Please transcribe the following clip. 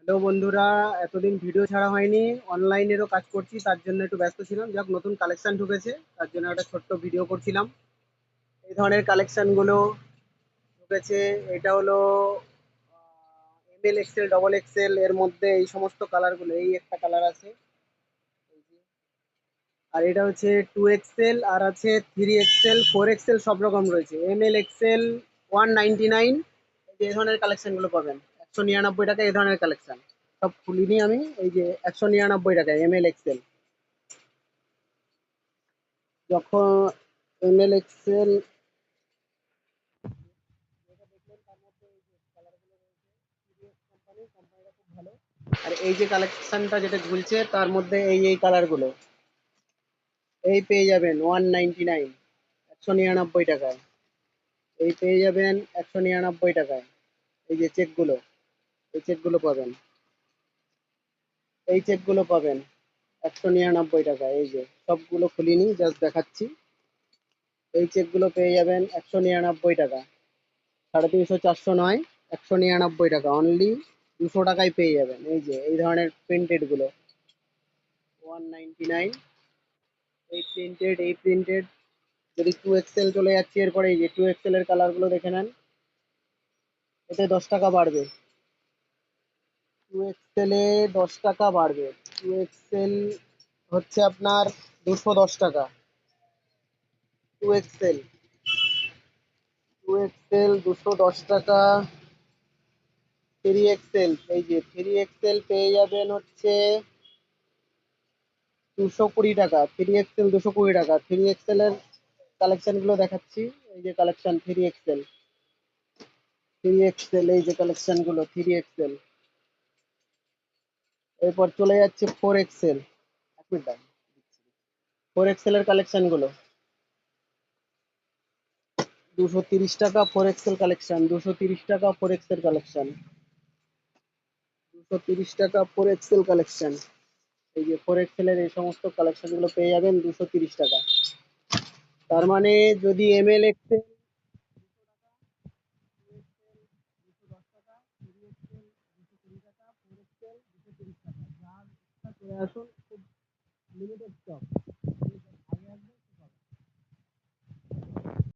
Hello বন্ধুরা, এতদিন video ছাড়া হয়নি। অনলাইনেরও কাজ করছি, তার জন্য একটু ব্যস্ত ছিলাম। যাক, নতুন কালেকশন ঢুকেছে, তার জন্য একটা ছোট্ট ভিডিও করছিলাম। এই ধরনের কালেকশন গুলো ঢুকেছে। এটা হলো এমএল এক্সেল, ডবল এক্সেল, এর মধ্যে এই সমস্ত কালার গুলো, এই একটা কালার আছে, এই যে। আর এটা হচ্ছে 2 এক্সেল, আর আছে 3 এক্সেল, 4 এক্সেল, সব রকম রয়েছে। ML excel 199। এই ধরনের কালেকশন গুলো পাবেন 199 টাকা। এই ধরনের কালেকশন সব খুলিনি আমি। এই যে 199 টাকা এমএল এক্সেল। যখন এমএল এক্সেল কোম্পানিটা খুব ভালো। আর এই যে কালেকশনটা যেটা ঝুলছে, তার মধ্যে এই কালার গুলো এই পেয়ে যাবেন 199, 199 টাকায়। এই পেয়ে যাবেন 199 টাকায়। এই যে চেকগুলো, এই চেকগুলো পাবেন, এই চেকগুলো পাবেন 199 টাকায়। এই যে সবগুলো খুলিনি, জাস্ট দেখাচ্ছি। এই চেকগুলো পেয়ে যাবেন 199 টাকা। 350, 400 নয়, 199 টাকা অনলি। 200 টাকায় পেয়ে যাবেন। এই যে এই ধরনের প্রিন্টেড গুলো 199। এই প্রিন্টেড যদি 2 এক্সেল চলে যাচ্ছে, এরপরে এই যে 2 এক্সেল এর কালার গুলো দেখে নেন। এতে 10 টাকা বাড়বে। 2 এক্সেলে 10 টাকা বাড়বে। 2 এক্সেল হচ্ছে আপনার 210 টাকা। 2 এক্সেল, 2 এক্সেল 210 টাকা। 3 এক্সেল, এই যে 3 এক্সেল পেয়ে যাবেন হচ্ছে 220 টাকা। 3 এক্সেল 220 টাকা। 3 এক্সেল এর কালেকশন গুলো দেখাচ্ছি। এই যে কালেকশন 3 এক্সেল, 3 এক্সেল, এই যে কালেকশন গুলো 3 এক্সেল। এরপর চলে যাচ্ছে 4 এক্সেল। 1 মিনিট দাঁড়ান। 4 এক্সেল এর কালেকশন গুলো 230 টাকা। 4 এক্সেল কালেকশন 230 টাকা। 4 এক্সেল কালেকশন 230 টাকা। 4 এক্সেল কালেকশন। এই যে 4 এক্সেল এর এই সমস্ত কালেকশন গুলো পেয়ে যাবেন 230 টাকা। তার মানে যদি এমএল এক্সেল 210 টাকা, 3 এক্সেল 220 টাকা, 4 এক্সেল 230 টাকা। যার ইচ্ছা চলে আসুন,